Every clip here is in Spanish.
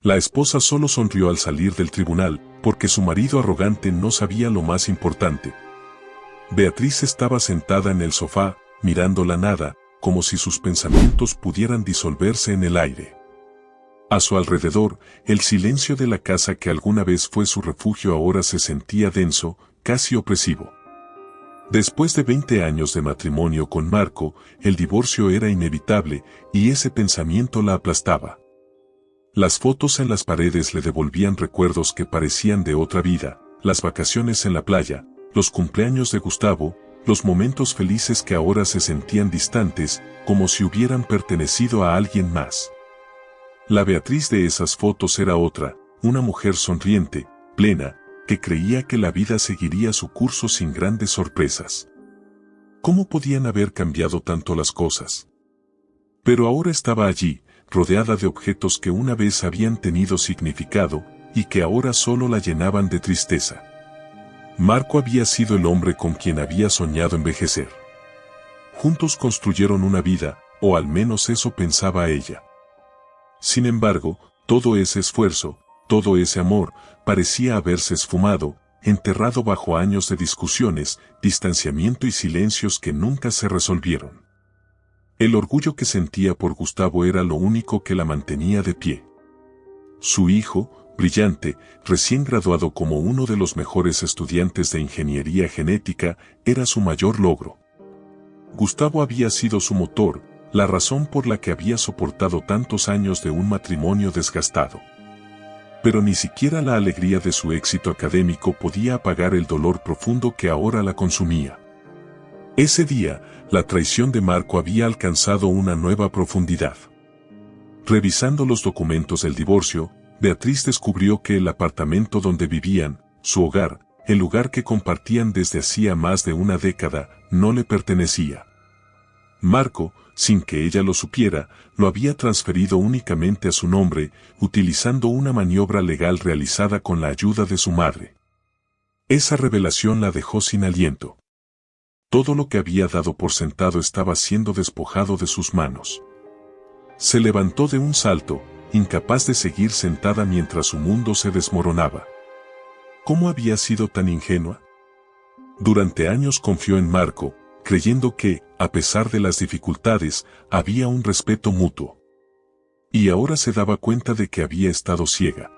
La esposa solo sonrió al salir del tribunal, porque su marido arrogante no sabía lo más importante. Beatriz estaba sentada en el sofá, mirando la nada, como si sus pensamientos pudieran disolverse en el aire. A su alrededor, el silencio de la casa que alguna vez fue su refugio ahora se sentía denso, casi opresivo. Después de 20 años de matrimonio con Marco, el divorcio era inevitable, y ese pensamiento la aplastaba. Las fotos en las paredes le devolvían recuerdos que parecían de otra vida, las vacaciones en la playa, los cumpleaños de Gustavo, los momentos felices que ahora se sentían distantes, como si hubieran pertenecido a alguien más. La Beatriz de esas fotos era otra, una mujer sonriente, plena, que creía que la vida seguiría su curso sin grandes sorpresas. ¿Cómo podían haber cambiado tanto las cosas? Pero ahora estaba allí, rodeada de objetos que una vez habían tenido significado, y que ahora solo la llenaban de tristeza. Marco había sido el hombre con quien había soñado envejecer. Juntos construyeron una vida, o al menos eso pensaba ella. Sin embargo, todo ese esfuerzo, todo ese amor, parecía haberse esfumado, enterrado bajo años de discusiones, distanciamiento y silencios que nunca se resolvieron. El orgullo que sentía por Gustavo era lo único que la mantenía de pie. Su hijo, brillante, recién graduado como uno de los mejores estudiantes de ingeniería genética, era su mayor logro. Gustavo había sido su motor, la razón por la que había soportado tantos años de un matrimonio desgastado. Pero ni siquiera la alegría de su éxito académico podía apagar el dolor profundo que ahora la consumía. Ese día, la traición de Marco había alcanzado una nueva profundidad. Revisando los documentos del divorcio, Beatriz descubrió que el apartamento donde vivían, su hogar, el lugar que compartían desde hacía más de una década, no le pertenecía. Marco, sin que ella lo supiera, lo había transferido únicamente a su nombre, utilizando una maniobra legal realizada con la ayuda de su madre. Esa revelación la dejó sin aliento. Todo lo que había dado por sentado estaba siendo despojado de sus manos. Se levantó de un salto, incapaz de seguir sentada mientras su mundo se desmoronaba. ¿Cómo había sido tan ingenua? Durante años confió en Marco, creyendo que, a pesar de las dificultades, había un respeto mutuo. Y ahora se daba cuenta de que había estado ciega.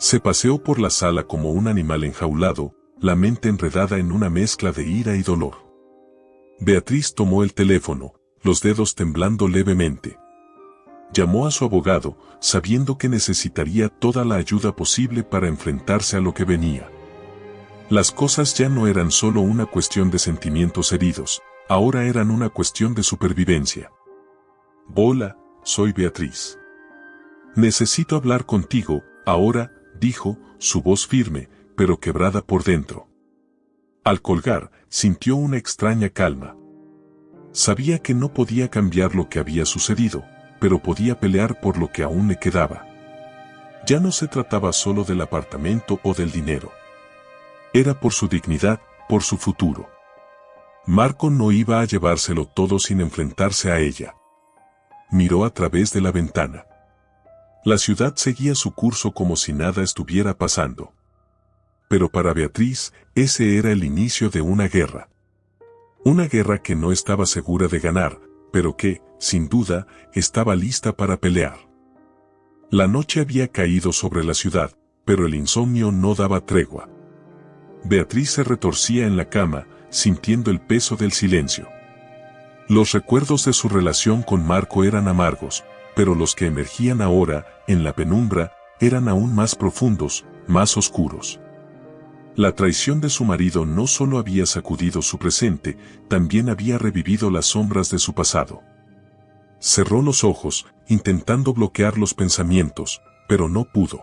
Se paseó por la sala como un animal enjaulado, la mente enredada en una mezcla de ira y dolor. Beatriz tomó el teléfono, los dedos temblando levemente. Llamó a su abogado, sabiendo que necesitaría toda la ayuda posible para enfrentarse a lo que venía. Las cosas ya no eran solo una cuestión de sentimientos heridos, ahora eran una cuestión de supervivencia. Hola, soy Beatriz. Necesito hablar contigo, ahora, dijo, su voz firme, pero quebrada por dentro. Al colgar, sintió una extraña calma. Sabía que no podía cambiar lo que había sucedido, pero podía pelear por lo que aún le quedaba. Ya no se trataba solo del apartamento o del dinero. Era por su dignidad, por su futuro. Marco no iba a llevárselo todo sin enfrentarse a ella. Miró a través de la ventana. La ciudad seguía su curso como si nada estuviera pasando. Pero para Beatriz, ese era el inicio de una guerra. Una guerra que no estaba segura de ganar, pero que, sin duda, estaba lista para pelear. La noche había caído sobre la ciudad, pero el insomnio no daba tregua. Beatriz se retorcía en la cama, sintiendo el peso del silencio. Los recuerdos de su relación con Marco eran amargos, pero los que emergían ahora, en la penumbra, eran aún más profundos, más oscuros. La traición de su marido no solo había sacudido su presente, también había revivido las sombras de su pasado. Cerró los ojos, intentando bloquear los pensamientos, pero no pudo.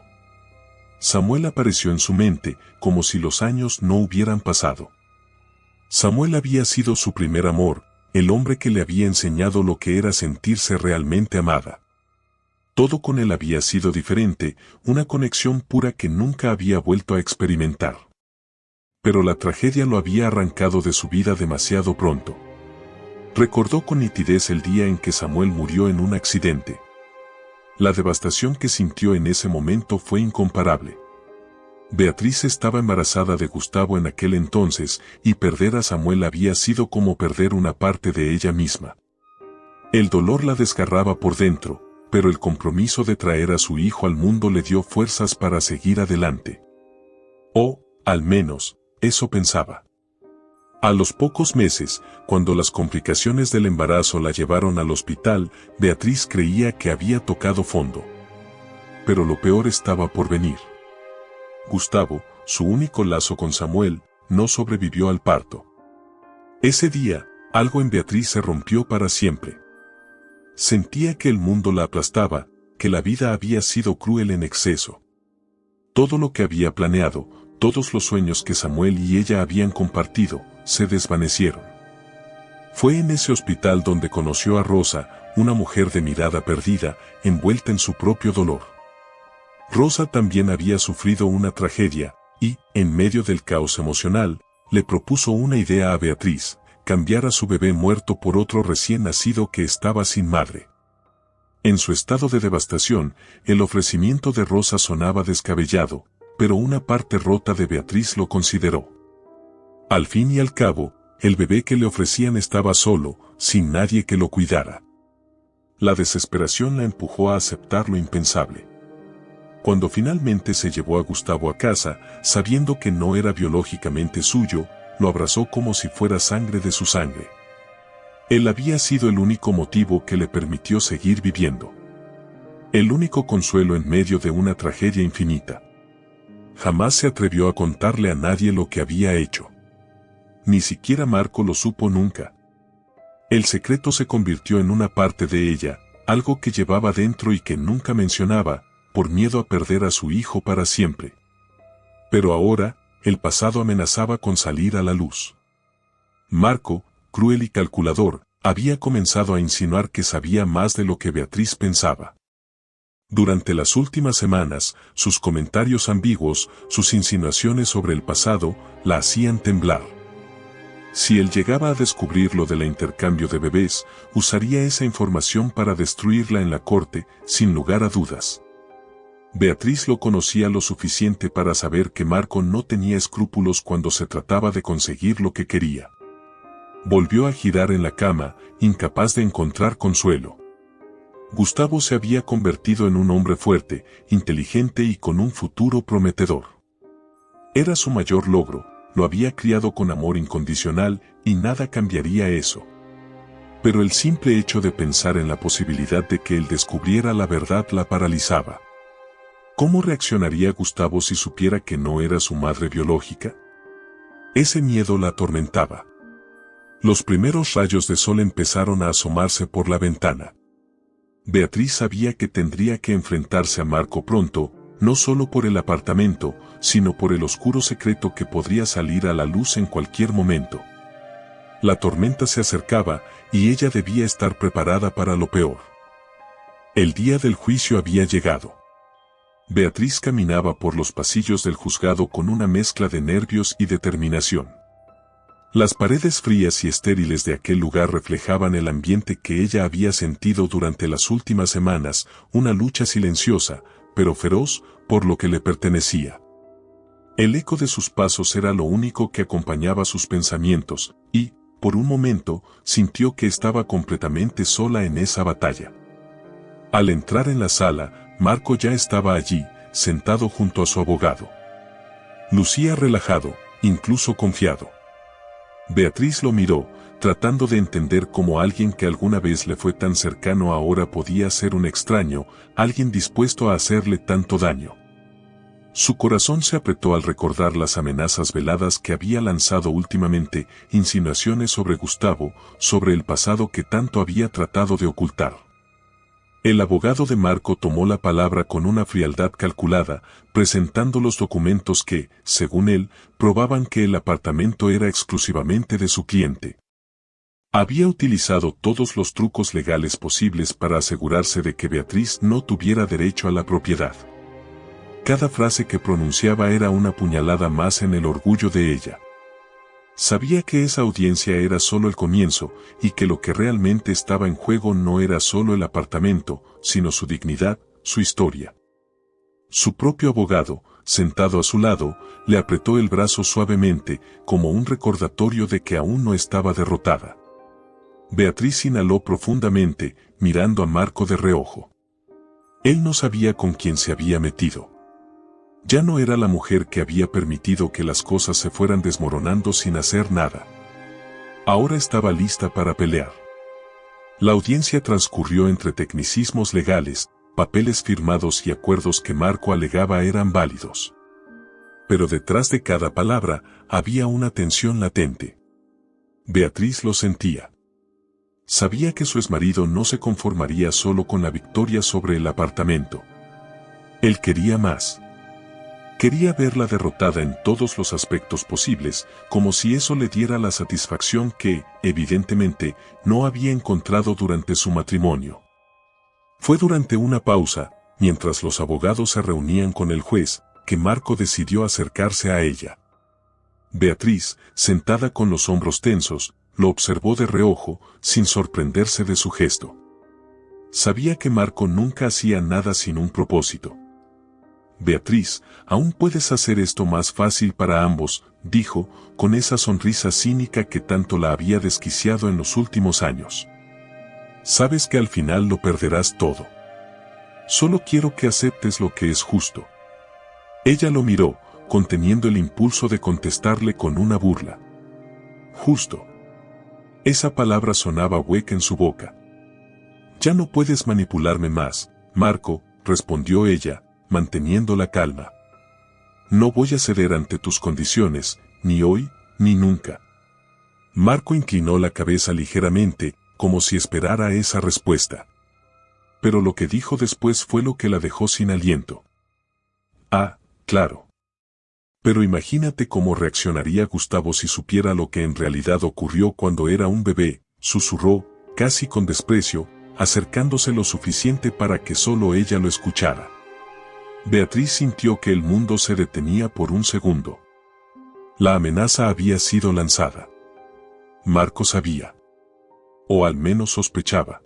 Samuel apareció en su mente, como si los años no hubieran pasado. Samuel había sido su primer amor, el hombre que le había enseñado lo que era sentirse realmente amada. Todo con él había sido diferente, una conexión pura que nunca había vuelto a experimentar. Pero la tragedia lo había arrancado de su vida demasiado pronto. Recordó con nitidez el día en que Samuel murió en un accidente. La devastación que sintió en ese momento fue incomparable. Beatriz estaba embarazada de Gustavo en aquel entonces, y perder a Samuel había sido como perder una parte de ella misma. El dolor la desgarraba por dentro, pero el compromiso de traer a su hijo al mundo le dio fuerzas para seguir adelante. O, al menos, eso pensaba. A los pocos meses, cuando las complicaciones del embarazo la llevaron al hospital, Beatriz creía que había tocado fondo. Pero lo peor estaba por venir. Gustavo, su único lazo con Samuel, no sobrevivió al parto. Ese día, algo en Beatriz se rompió para siempre. Sentía que el mundo la aplastaba, que la vida había sido cruel en exceso. Todo lo que había planeado, todos los sueños que Samuel y ella habían compartido, se desvanecieron. Fue en ese hospital donde conoció a Rosa, una mujer de mirada perdida, envuelta en su propio dolor. Rosa también había sufrido una tragedia, y, en medio del caos emocional, le propuso una idea a Beatriz: cambiar a su bebé muerto por otro recién nacido que estaba sin madre. En su estado de devastación, el ofrecimiento de Rosa sonaba descabellado, pero una parte rota de Beatriz lo consideró. Al fin y al cabo, el bebé que le ofrecían estaba solo, sin nadie que lo cuidara. La desesperación la empujó a aceptar lo impensable. Cuando finalmente se llevó a Gustavo a casa, sabiendo que no era biológicamente suyo, lo abrazó como si fuera sangre de su sangre. Él había sido el único motivo que le permitió seguir viviendo. El único consuelo en medio de una tragedia infinita. Jamás se atrevió a contarle a nadie lo que había hecho. Ni siquiera Marco lo supo nunca. El secreto se convirtió en una parte de ella, algo que llevaba dentro y que nunca mencionaba, por miedo a perder a su hijo para siempre. Pero ahora, el pasado amenazaba con salir a la luz. Marco, cruel y calculador, había comenzado a insinuar que sabía más de lo que Beatriz pensaba. Durante las últimas semanas, sus comentarios ambiguos, sus insinuaciones sobre el pasado, la hacían temblar. Si él llegaba a descubrir lo del intercambio de bebés, usaría esa información para destruirla en la corte, sin lugar a dudas. Beatriz lo conocía lo suficiente para saber que Marco no tenía escrúpulos cuando se trataba de conseguir lo que quería. Volvió a girar en la cama, incapaz de encontrar consuelo. Gustavo se había convertido en un hombre fuerte, inteligente y con un futuro prometedor. Era su mayor logro, lo había criado con amor incondicional y nada cambiaría eso. Pero el simple hecho de pensar en la posibilidad de que él descubriera la verdad la paralizaba. ¿Cómo reaccionaría Gustavo si supiera que no era su madre biológica? Ese miedo la atormentaba. Los primeros rayos de sol empezaron a asomarse por la ventana. Beatriz sabía que tendría que enfrentarse a Marco pronto, no solo por el apartamento, sino por el oscuro secreto que podría salir a la luz en cualquier momento. La tormenta se acercaba, y ella debía estar preparada para lo peor. El día del juicio había llegado. Beatriz caminaba por los pasillos del juzgado con una mezcla de nervios y determinación. Las paredes frías y estériles de aquel lugar reflejaban el ambiente que ella había sentido durante las últimas semanas, una lucha silenciosa, pero feroz, por lo que le pertenecía. El eco de sus pasos era lo único que acompañaba sus pensamientos, y, por un momento, sintió que estaba completamente sola en esa batalla. Al entrar en la sala, Marco ya estaba allí, sentado junto a su abogado. Lucía relajado, incluso confiado. Beatriz lo miró, tratando de entender cómo alguien que alguna vez le fue tan cercano ahora podía ser un extraño, alguien dispuesto a hacerle tanto daño. Su corazón se apretó al recordar las amenazas veladas que había lanzado últimamente, insinuaciones sobre Gustavo, sobre el pasado que tanto había tratado de ocultar. El abogado de Marco tomó la palabra con una frialdad calculada, presentando los documentos que, según él, probaban que el apartamento era exclusivamente de su cliente. Había utilizado todos los trucos legales posibles para asegurarse de que Beatriz no tuviera derecho a la propiedad. Cada frase que pronunciaba era una puñalada más en el orgullo de ella. Sabía que esa audiencia era solo el comienzo, y que lo que realmente estaba en juego no era solo el apartamento, sino su dignidad, su historia. Su propio abogado, sentado a su lado, le apretó el brazo suavemente, como un recordatorio de que aún no estaba derrotada. Beatriz inhaló profundamente, mirando a Marco de reojo. Él no sabía con quién se había metido. Ya no era la mujer que había permitido que las cosas se fueran desmoronando sin hacer nada. Ahora estaba lista para pelear. La audiencia transcurrió entre tecnicismos legales, papeles firmados y acuerdos que Marco alegaba eran válidos. Pero detrás de cada palabra había una tensión latente. Beatriz lo sentía. Sabía que su exmarido no se conformaría solo con la victoria sobre el apartamento. Él quería más. Quería verla derrotada en todos los aspectos posibles, como si eso le diera la satisfacción que, evidentemente, no había encontrado durante su matrimonio. Fue durante una pausa, mientras los abogados se reunían con el juez, que Marco decidió acercarse a ella. Beatriz, sentada con los hombros tensos, lo observó de reojo, sin sorprenderse de su gesto. Sabía que Marco nunca hacía nada sin un propósito. Beatriz, aún puedes hacer esto más fácil para ambos, dijo, con esa sonrisa cínica que tanto la había desquiciado en los últimos años. Sabes que al final lo perderás todo. Solo quiero que aceptes lo que es justo. Ella lo miró, conteniendo el impulso de contestarle con una burla. Justo. Esa palabra sonaba hueca en su boca. Ya no puedes manipularme más, Marco, respondió ella, manteniendo la calma. No voy a ceder ante tus condiciones, ni hoy, ni nunca. Marco inclinó la cabeza ligeramente, como si esperara esa respuesta. Pero lo que dijo después fue lo que la dejó sin aliento. Ah, claro. Pero imagínate cómo reaccionaría Gustavo si supiera lo que en realidad ocurrió cuando era un bebé, susurró, casi con desprecio, acercándose lo suficiente para que solo ella lo escuchara. Beatriz sintió que el mundo se detenía por un segundo. La amenaza había sido lanzada. Marco sabía. O al menos sospechaba.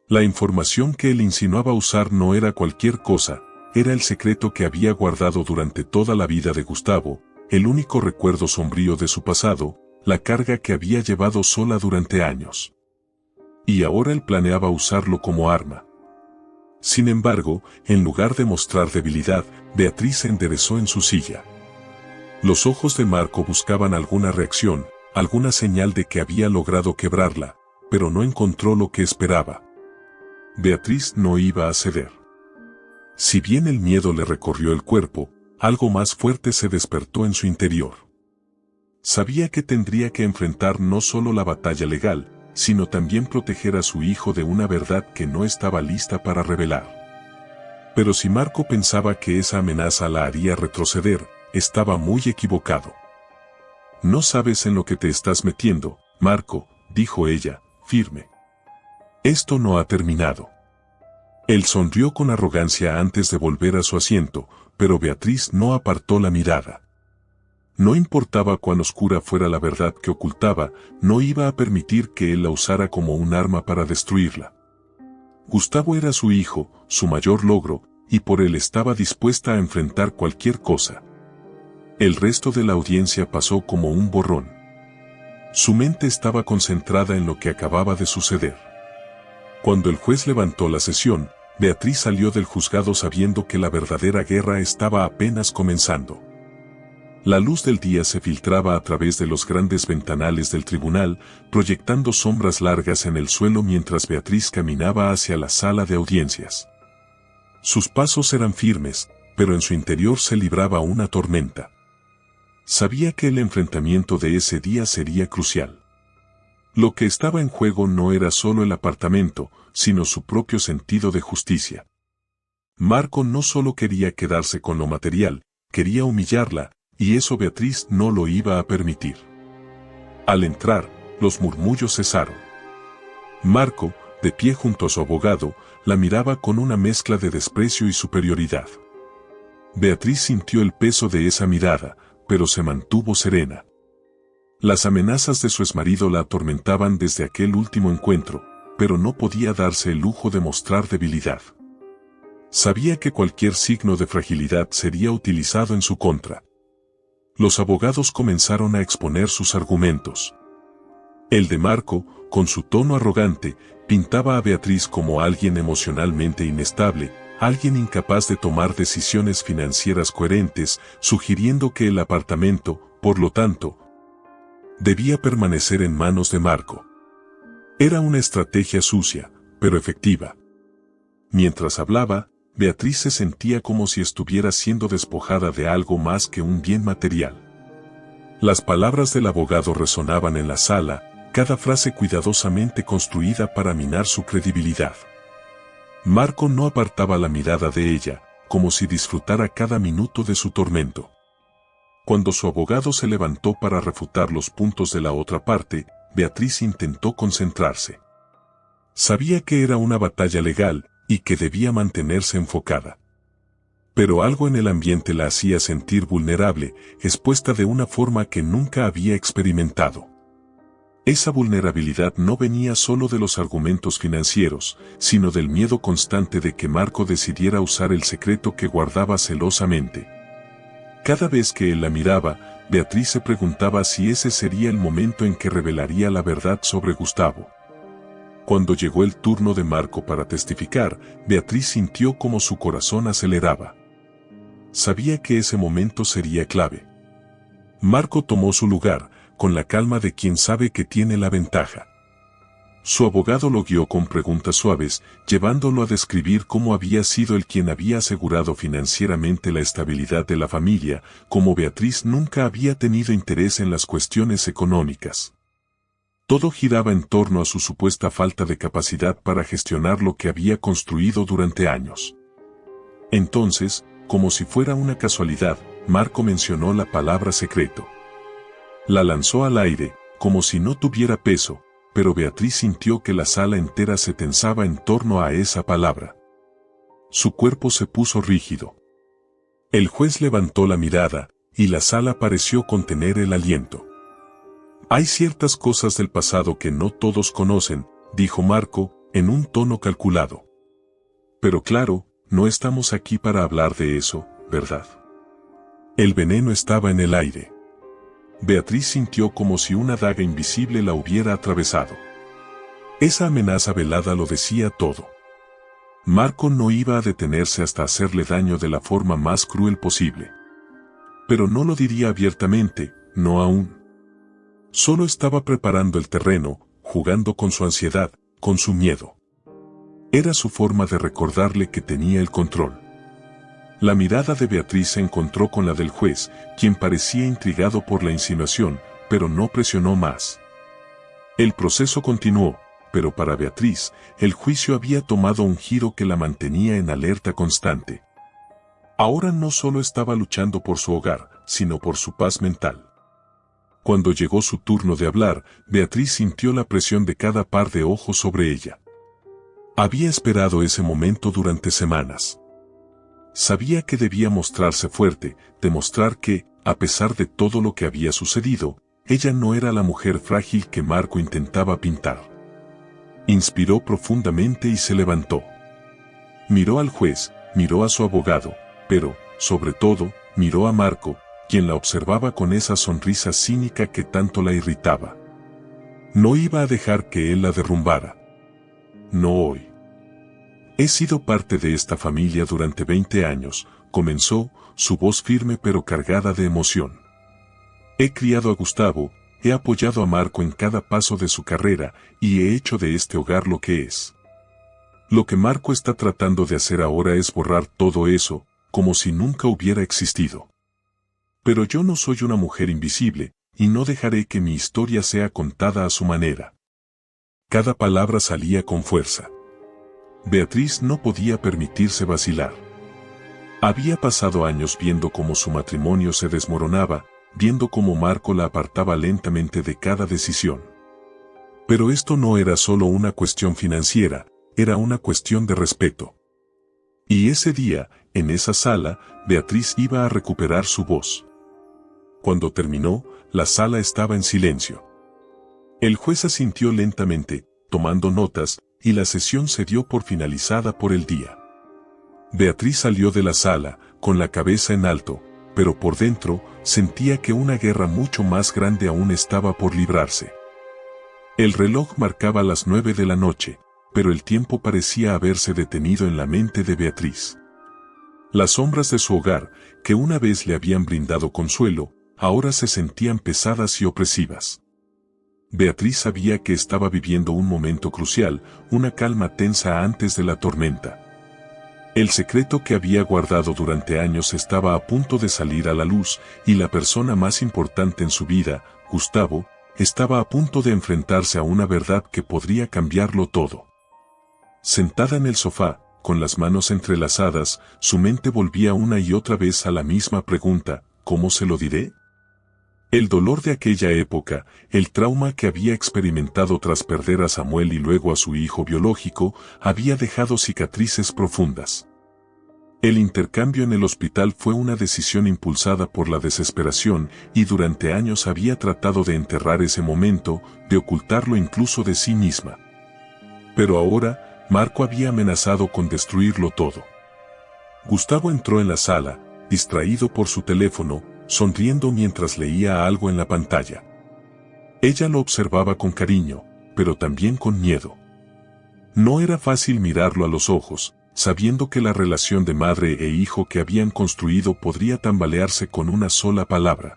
La información que él insinuaba usar no era cualquier cosa, era el secreto que había guardado durante toda la vida de Gustavo, el único recuerdo sombrío de su pasado, la carga que había llevado sola durante años. Y ahora él planeaba usarlo como arma. Sin embargo, en lugar de mostrar debilidad, Beatriz se enderezó en su silla. Los ojos de Marco buscaban alguna reacción, alguna señal de que había logrado quebrarla, pero no encontró lo que esperaba. Beatriz no iba a ceder. Si bien el miedo le recorrió el cuerpo, algo más fuerte se despertó en su interior. Sabía que tendría que enfrentar no solo la batalla legal, sino también proteger a su hijo de una verdad que no estaba lista para revelar. Pero si Marco pensaba que esa amenaza la haría retroceder, estaba muy equivocado. No sabes en lo que te estás metiendo, Marco, dijo ella, firme. Esto no ha terminado. Él sonrió con arrogancia antes de volver a su asiento, pero Beatriz no apartó la mirada. No importaba cuán oscura fuera la verdad que ocultaba, no iba a permitir que él la usara como un arma para destruirla. Gustavo era su hijo, su mayor logro, y por él estaba dispuesta a enfrentar cualquier cosa. El resto de la audiencia pasó como un borrón. Su mente estaba concentrada en lo que acababa de suceder. Cuando el juez levantó la sesión, Beatriz salió del juzgado sabiendo que la verdadera guerra estaba apenas comenzando. La luz del día se filtraba a través de los grandes ventanales del tribunal, proyectando sombras largas en el suelo mientras Beatriz caminaba hacia la sala de audiencias. Sus pasos eran firmes, pero en su interior se libraba una tormenta. Sabía que el enfrentamiento de ese día sería crucial. Lo que estaba en juego no era solo el apartamento, sino su propio sentido de justicia. Marco no solo quería quedarse con lo material, quería humillarla, y eso Beatriz no lo iba a permitir. Al entrar, los murmullos cesaron. Marco, de pie junto a su abogado, la miraba con una mezcla de desprecio y superioridad. Beatriz sintió el peso de esa mirada, pero se mantuvo serena. Las amenazas de su exmarido la atormentaban desde aquel último encuentro, pero no podía darse el lujo de mostrar debilidad. Sabía que cualquier signo de fragilidad sería utilizado en su contra. Los abogados comenzaron a exponer sus argumentos. El de Marco, con su tono arrogante, pintaba a Beatriz como alguien emocionalmente inestable, alguien incapaz de tomar decisiones financieras coherentes, sugiriendo que el apartamento, por lo tanto, debía permanecer en manos de Marco. Era una estrategia sucia, pero efectiva. Mientras hablaba, Beatriz se sentía como si estuviera siendo despojada de algo más que un bien material. Las palabras del abogado resonaban en la sala, cada frase cuidadosamente construida para minar su credibilidad. Marco no apartaba la mirada de ella, como si disfrutara cada minuto de su tormento. Cuando su abogado se levantó para refutar los puntos de la otra parte, Beatriz intentó concentrarse. Sabía que era una batalla legal y que debía mantenerse enfocada. Pero algo en el ambiente la hacía sentir vulnerable, expuesta de una forma que nunca había experimentado. Esa vulnerabilidad no venía solo de los argumentos financieros, sino del miedo constante de que Marco decidiera usar el secreto que guardaba celosamente. Cada vez que él la miraba, Beatriz se preguntaba si ese sería el momento en que revelaría la verdad sobre Gustavo. Cuando llegó el turno de Marco para testificar, Beatriz sintió como su corazón aceleraba. Sabía que ese momento sería clave. Marco tomó su lugar, con la calma de quien sabe que tiene la ventaja. Su abogado lo guió con preguntas suaves, llevándolo a describir cómo había sido el quien había asegurado financieramente la estabilidad de la familia, cómo Beatriz nunca había tenido interés en las cuestiones económicas. Todo giraba en torno a su supuesta falta de capacidad para gestionar lo que había construido durante años. Entonces, como si fuera una casualidad, Marco mencionó la palabra secreto. La lanzó al aire, como si no tuviera peso, pero Beatriz sintió que la sala entera se tensaba en torno a esa palabra. Su cuerpo se puso rígido. El juez levantó la mirada, y la sala pareció contener el aliento. Hay ciertas cosas del pasado que no todos conocen, dijo Marco, en un tono calculado. Pero claro, no estamos aquí para hablar de eso, ¿verdad? El veneno estaba en el aire. Beatriz sintió como si una daga invisible la hubiera atravesado. Esa amenaza velada lo decía todo. Marco no iba a detenerse hasta hacerle daño de la forma más cruel posible. Pero no lo diría abiertamente, no aún. Solo estaba preparando el terreno, jugando con su ansiedad, con su miedo. Era su forma de recordarle que tenía el control. La mirada de Beatriz se encontró con la del juez, quien parecía intrigado por la insinuación, pero no presionó más. El proceso continuó, pero para Beatriz, el juicio había tomado un giro que la mantenía en alerta constante. Ahora no solo estaba luchando por su hogar, sino por su paz mental. Cuando llegó su turno de hablar, Beatriz sintió la presión de cada par de ojos sobre ella. Había esperado ese momento durante semanas. Sabía que debía mostrarse fuerte, demostrar que, a pesar de todo lo que había sucedido, ella no era la mujer frágil que Marco intentaba pintar. Inspiró profundamente y se levantó. Miró al juez, miró a su abogado, pero, sobre todo, miró a Marco, quien la observaba con esa sonrisa cínica que tanto la irritaba. No iba a dejar que él la derrumbara. No hoy. He sido parte de esta familia durante 20 años, comenzó, su voz firme pero cargada de emoción. He criado a Gustavo, he apoyado a Marco en cada paso de su carrera, y he hecho de este hogar lo que es. Lo que Marco está tratando de hacer ahora es borrar todo eso, como si nunca hubiera existido. Pero yo no soy una mujer invisible, y no dejaré que mi historia sea contada a su manera. Cada palabra salía con fuerza. Beatriz no podía permitirse vacilar. Había pasado años viendo cómo su matrimonio se desmoronaba, viendo cómo Marco la apartaba lentamente de cada decisión. Pero esto no era solo una cuestión financiera, era una cuestión de respeto. Y ese día, en esa sala, Beatriz iba a recuperar su voz. Cuando terminó, la sala estaba en silencio. El juez asintió lentamente, tomando notas, y la sesión se dio por finalizada por el día. Beatriz salió de la sala, con la cabeza en alto, pero por dentro sentía que una guerra mucho más grande aún estaba por librarse. El reloj marcaba las 9 de la noche, pero el tiempo parecía haberse detenido en la mente de Beatriz. Las sombras de su hogar, que una vez le habían brindado consuelo, ahora se sentían pesadas y opresivas. Beatriz sabía que estaba viviendo un momento crucial, una calma tensa antes de la tormenta. El secreto que había guardado durante años estaba a punto de salir a la luz, y la persona más importante en su vida, Gustavo, estaba a punto de enfrentarse a una verdad que podría cambiarlo todo. Sentada en el sofá, con las manos entrelazadas, su mente volvía una y otra vez a la misma pregunta: ¿cómo se lo diré? El dolor de aquella época, el trauma que había experimentado tras perder a Samuel y luego a su hijo biológico, había dejado cicatrices profundas. El intercambio en el hospital fue una decisión impulsada por la desesperación, y durante años había tratado de enterrar ese momento, de ocultarlo incluso de sí misma. Pero ahora, Marco había amenazado con destruirlo todo. Gustavo entró en la sala, distraído por su teléfono, sonriendo mientras leía algo en la pantalla. Ella lo observaba con cariño, pero también con miedo. No era fácil mirarlo a los ojos, sabiendo que la relación de madre e hijo que habían construido podría tambalearse con una sola palabra.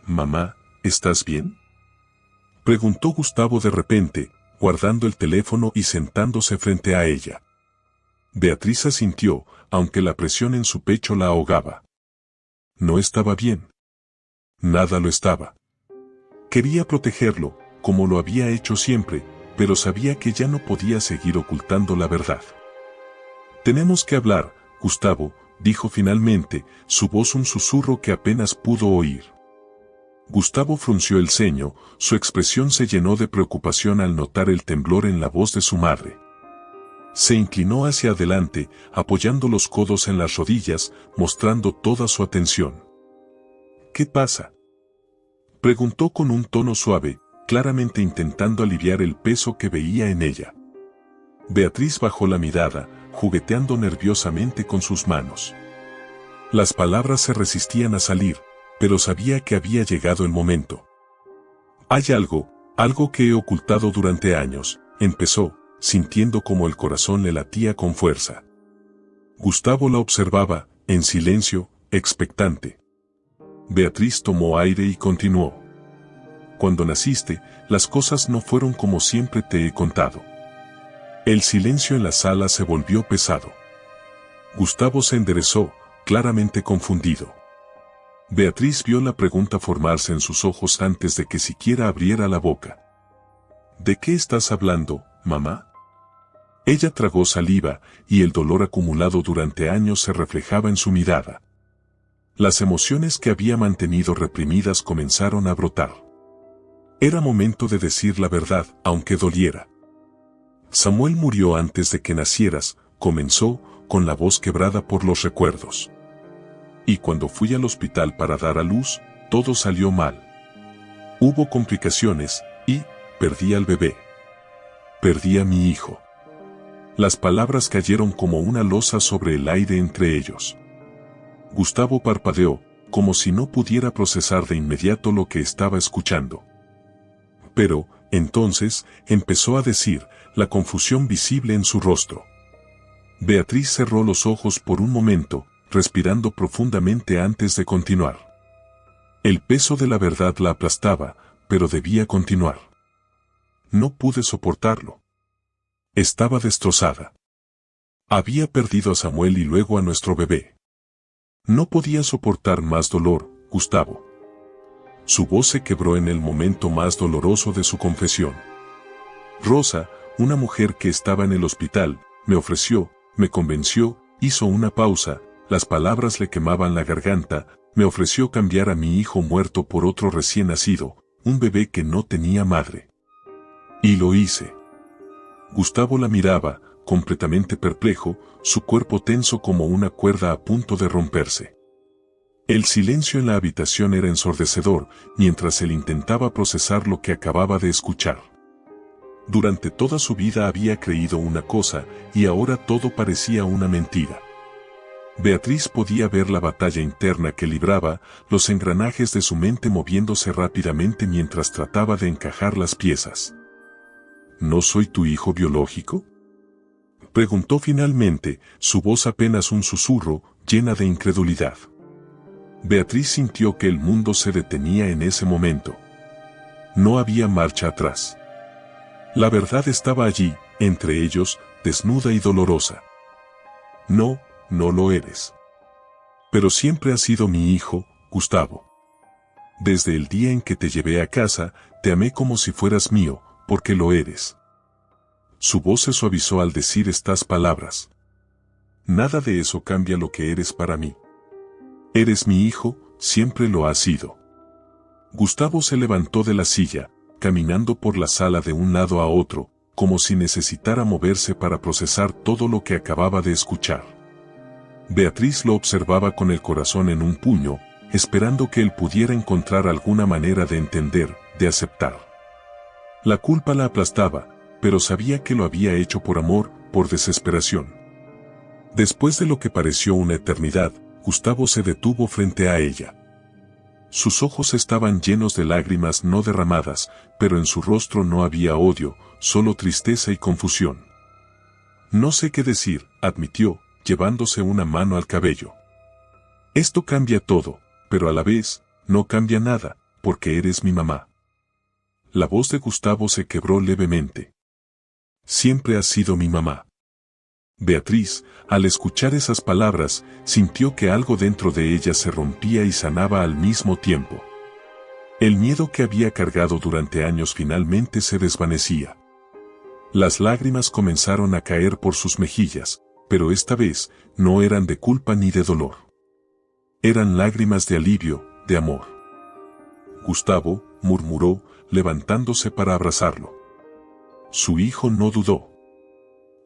«Mamá, ¿estás bien?», preguntó Gustavo de repente, guardando el teléfono y sentándose frente a ella. Beatriz asintió, aunque la presión en su pecho la ahogaba. No estaba bien. Nada lo estaba. Quería protegerlo, como lo había hecho siempre, pero sabía que ya no podía seguir ocultando la verdad. «Tenemos que hablar, Gustavo», dijo finalmente, su voz un susurro que apenas pudo oír. Gustavo frunció el ceño, su expresión se llenó de preocupación al notar el temblor en la voz de su madre. Se inclinó hacia adelante, apoyando los codos en las rodillas, mostrando toda su atención. «¿Qué pasa?», preguntó con un tono suave, claramente intentando aliviar el peso que veía en ella. Beatriz bajó la mirada, jugueteando nerviosamente con sus manos. Las palabras se resistían a salir, pero sabía que había llegado el momento. «Hay algo que he ocultado durante años», empezó, sintiendo como el corazón le latía con fuerza. Gustavo la observaba, en silencio, expectante. Beatriz tomó aire y continuó. «Cuando naciste, las cosas no fueron como siempre te he contado». El silencio en la sala se volvió pesado. Gustavo se enderezó, claramente confundido. Beatriz vio la pregunta formarse en sus ojos antes de que siquiera abriera la boca. «¿De qué estás hablando, mamá?». Ella tragó saliva, y el dolor acumulado durante años se reflejaba en su mirada. Las emociones que había mantenido reprimidas comenzaron a brotar. Era momento de decir la verdad, aunque doliera. «Samuel murió antes de que nacieras», comenzó, con la voz quebrada por los recuerdos. «Y cuando fui al hospital para dar a luz, todo salió mal. Hubo complicaciones, y perdí al bebé. Perdí a mi hijo». Las palabras cayeron como una losa sobre el aire entre ellos. Gustavo parpadeó, como si no pudiera procesar de inmediato lo que estaba escuchando. Pero, entonces, empezó a decir, la confusión visible en su rostro. Beatriz cerró los ojos por un momento, respirando profundamente antes de continuar. El peso de la verdad la aplastaba, pero debía continuar. «No pude soportarlo. Estaba destrozada. Había perdido a Samuel y luego a nuestro bebé. No podía soportar más dolor, Gustavo». Su voz se quebró en el momento más doloroso de su confesión. «Rosa, una mujer que estaba en el hospital, me ofreció, me convenció», hizo una pausa, las palabras le quemaban la garganta, «me ofreció cambiar a mi hijo muerto por otro recién nacido, un bebé que no tenía madre. Y lo hice». Gustavo la miraba, completamente perplejo, su cuerpo tenso como una cuerda a punto de romperse. El silencio en la habitación era ensordecedor, mientras él intentaba procesar lo que acababa de escuchar. Durante toda su vida había creído una cosa, y ahora todo parecía una mentira. Beatriz podía ver la batalla interna que libraba, los engranajes de su mente moviéndose rápidamente mientras trataba de encajar las piezas. ¿No soy tu hijo biológico?, preguntó finalmente, su voz apenas un susurro, llena de incredulidad. Beatriz sintió que el mundo se detenía en ese momento. No había marcha atrás. La verdad estaba allí, entre ellos, desnuda y dolorosa. No, no lo eres. Pero siempre has sido mi hijo, Gustavo. Desde el día en que te llevé a casa, te amé como si fueras mío, porque lo eres. Su voz se suavizó al decir estas palabras. Nada de eso cambia lo que eres para mí. Eres mi hijo, siempre lo has sido. Gustavo se levantó de la silla, caminando por la sala de un lado a otro, como si necesitara moverse para procesar todo lo que acababa de escuchar. Beatriz lo observaba con el corazón en un puño, esperando que él pudiera encontrar alguna manera de entender, de aceptar. La culpa la aplastaba, pero sabía que lo había hecho por amor, por desesperación. Después de lo que pareció una eternidad, Gustavo se detuvo frente a ella. Sus ojos estaban llenos de lágrimas no derramadas, pero en su rostro no había odio, solo tristeza y confusión. No sé qué decir, admitió, llevándose una mano al cabello. Esto cambia todo, pero a la vez, no cambia nada, porque eres mi mamá. La voz de Gustavo se quebró levemente. Siempre has sido mi mamá. Beatriz, al escuchar esas palabras, sintió que algo dentro de ella se rompía y sanaba al mismo tiempo. El miedo que había cargado durante años finalmente se desvanecía. Las lágrimas comenzaron a caer por sus mejillas, pero esta vez, no eran de culpa ni de dolor. Eran lágrimas de alivio, de amor. Gustavo, murmuró, levantándose para abrazarlo. Su hijo no dudó.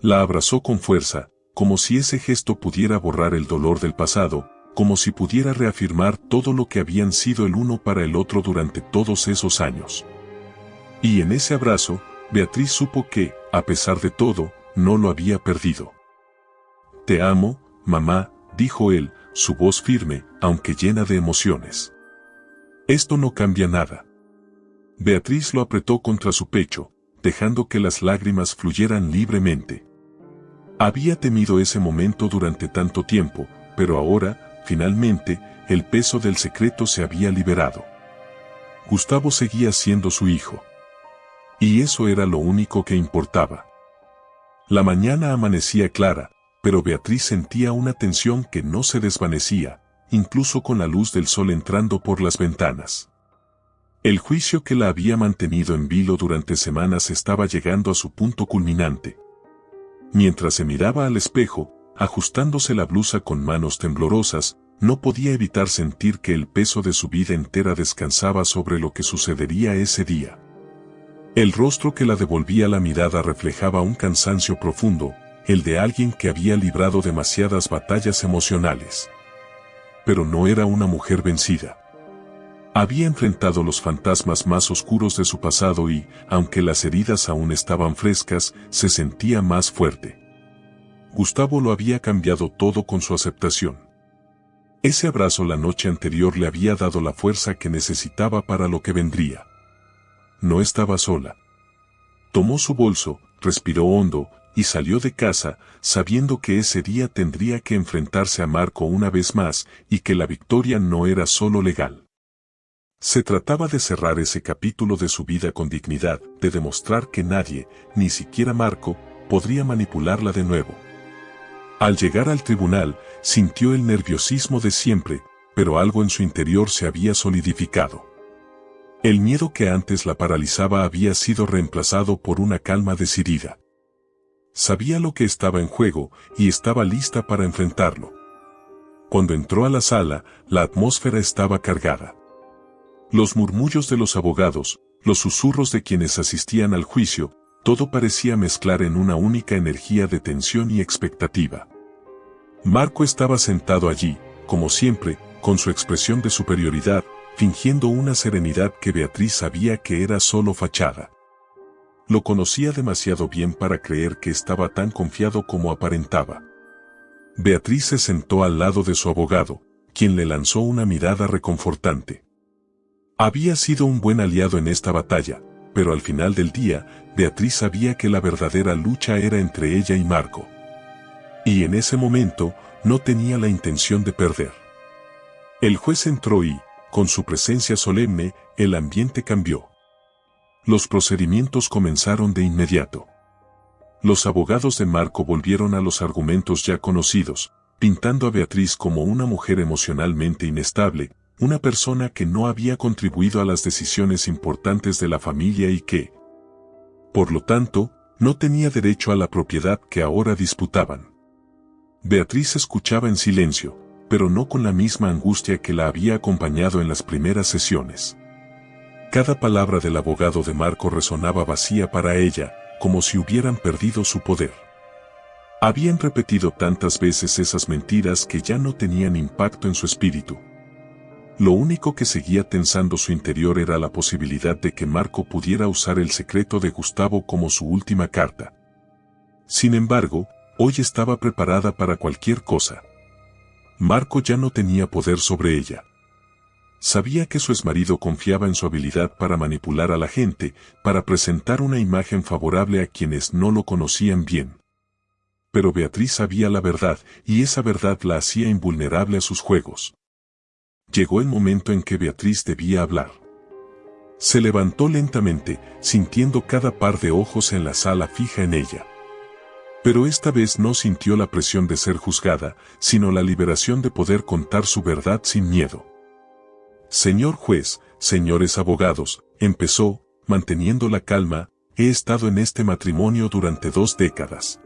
La abrazó con fuerza, como si ese gesto pudiera borrar el dolor del pasado, como si pudiera reafirmar todo lo que habían sido el uno para el otro durante todos esos años. Y en ese abrazo, Beatriz supo que, a pesar de todo, no lo había perdido. Te amo, mamá, dijo él, su voz firme, aunque llena de emociones. Esto no cambia nada. Beatriz lo apretó contra su pecho, dejando que las lágrimas fluyeran libremente. Había temido ese momento durante tanto tiempo, pero ahora, finalmente, el peso del secreto se había liberado. Gustavo seguía siendo su hijo. Y eso era lo único que importaba. La mañana amanecía clara, pero Beatriz sentía una tensión que no se desvanecía, incluso con la luz del sol entrando por las ventanas. El juicio que la había mantenido en vilo durante semanas estaba llegando a su punto culminante. Mientras se miraba al espejo, ajustándose la blusa con manos temblorosas, no podía evitar sentir que el peso de su vida entera descansaba sobre lo que sucedería ese día. El rostro que la devolvía la mirada reflejaba un cansancio profundo, el de alguien que había librado demasiadas batallas emocionales. Pero no era una mujer vencida. Había enfrentado los fantasmas más oscuros de su pasado y, aunque las heridas aún estaban frescas, se sentía más fuerte. Gustavo lo había cambiado todo con su aceptación. Ese abrazo la noche anterior le había dado la fuerza que necesitaba para lo que vendría. No estaba sola. Tomó su bolso, respiró hondo, y salió de casa, sabiendo que ese día tendría que enfrentarse a Marco una vez más, y que la victoria no era solo legal. Se trataba de cerrar ese capítulo de su vida con dignidad, de demostrar que nadie, ni siquiera Marco, podría manipularla de nuevo. Al llegar al tribunal, sintió el nerviosismo de siempre, pero algo en su interior se había solidificado. El miedo que antes la paralizaba había sido reemplazado por una calma decidida. Sabía lo que estaba en juego, y estaba lista para enfrentarlo. Cuando entró a la sala, la atmósfera estaba cargada. Los murmullos de los abogados, los susurros de quienes asistían al juicio, todo parecía mezclar en una única energía de tensión y expectativa. Marco estaba sentado allí, como siempre, con su expresión de superioridad, fingiendo una serenidad que Beatriz sabía que era solo fachada. Lo conocía demasiado bien para creer que estaba tan confiado como aparentaba. Beatriz se sentó al lado de su abogado, quien le lanzó una mirada reconfortante. Había sido un buen aliado en esta batalla, pero al final del día, Beatriz sabía que la verdadera lucha era entre ella y Marco. Y en ese momento, no tenía la intención de perder. El juez entró y, con su presencia solemne, el ambiente cambió. Los procedimientos comenzaron de inmediato. Los abogados de Marco volvieron a los argumentos ya conocidos, pintando a Beatriz como una mujer emocionalmente inestable, una persona que no había contribuido a las decisiones importantes de la familia y que, por lo tanto, no tenía derecho a la propiedad que ahora disputaban. Beatriz escuchaba en silencio, pero no con la misma angustia que la había acompañado en las primeras sesiones. Cada palabra del abogado de Marco resonaba vacía para ella, como si hubieran perdido su poder. Habían repetido tantas veces esas mentiras que ya no tenían impacto en su espíritu. Lo único que seguía tensando su interior era la posibilidad de que Marco pudiera usar el secreto de Gustavo como su última carta. Sin embargo, hoy estaba preparada para cualquier cosa. Marco ya no tenía poder sobre ella. Sabía que su exmarido confiaba en su habilidad para manipular a la gente, para presentar una imagen favorable a quienes no lo conocían bien. Pero Beatriz sabía la verdad, y esa verdad la hacía invulnerable a sus juegos. Llegó el momento en que Beatriz debía hablar. Se levantó lentamente, sintiendo cada par de ojos en la sala fija en ella. Pero esta vez no sintió la presión de ser juzgada, sino la liberación de poder contar su verdad sin miedo. Señor juez, señores abogados, empezó, manteniendo la calma, he estado en este matrimonio durante 2 décadas.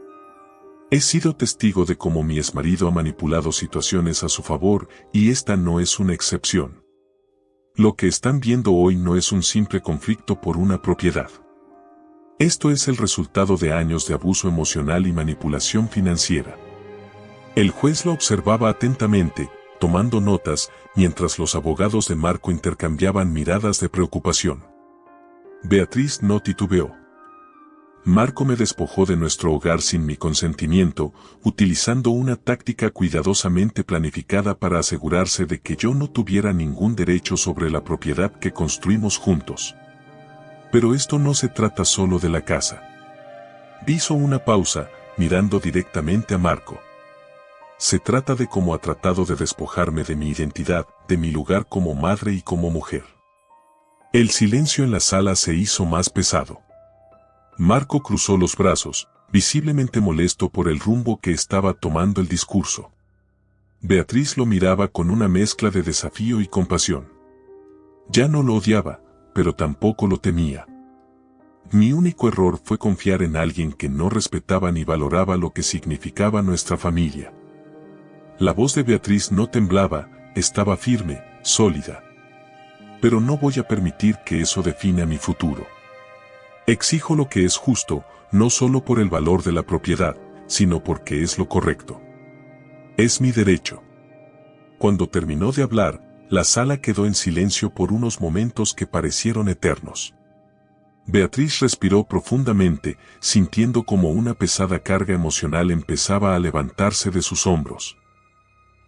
He sido testigo de cómo mi exmarido ha manipulado situaciones a su favor, y esta no es una excepción. Lo que están viendo hoy no es un simple conflicto por una propiedad. Esto es el resultado de años de abuso emocional y manipulación financiera. El juez lo observaba atentamente, tomando notas, mientras los abogados de Marco intercambiaban miradas de preocupación. Beatriz no titubeó. Marco me despojó de nuestro hogar sin mi consentimiento, utilizando una táctica cuidadosamente planificada para asegurarse de que yo no tuviera ningún derecho sobre la propiedad que construimos juntos. Pero esto no se trata solo de la casa. Hizo una pausa, mirando directamente a Marco. Se trata de cómo ha tratado de despojarme de mi identidad, de mi lugar como madre y como mujer. El silencio en la sala se hizo más pesado. Marco cruzó los brazos, visiblemente molesto por el rumbo que estaba tomando el discurso. Beatriz lo miraba con una mezcla de desafío y compasión. Ya no lo odiaba, pero tampoco lo temía. Mi único error fue confiar en alguien que no respetaba ni valoraba lo que significaba nuestra familia. La voz de Beatriz no temblaba, estaba firme, sólida. Pero no voy a permitir que eso defina mi futuro. Exijo lo que es justo, no solo por el valor de la propiedad, sino porque es lo correcto. Es mi derecho. Cuando terminó de hablar, la sala quedó en silencio por unos momentos que parecieron eternos. Beatriz respiró profundamente, sintiendo como una pesada carga emocional empezaba a levantarse de sus hombros.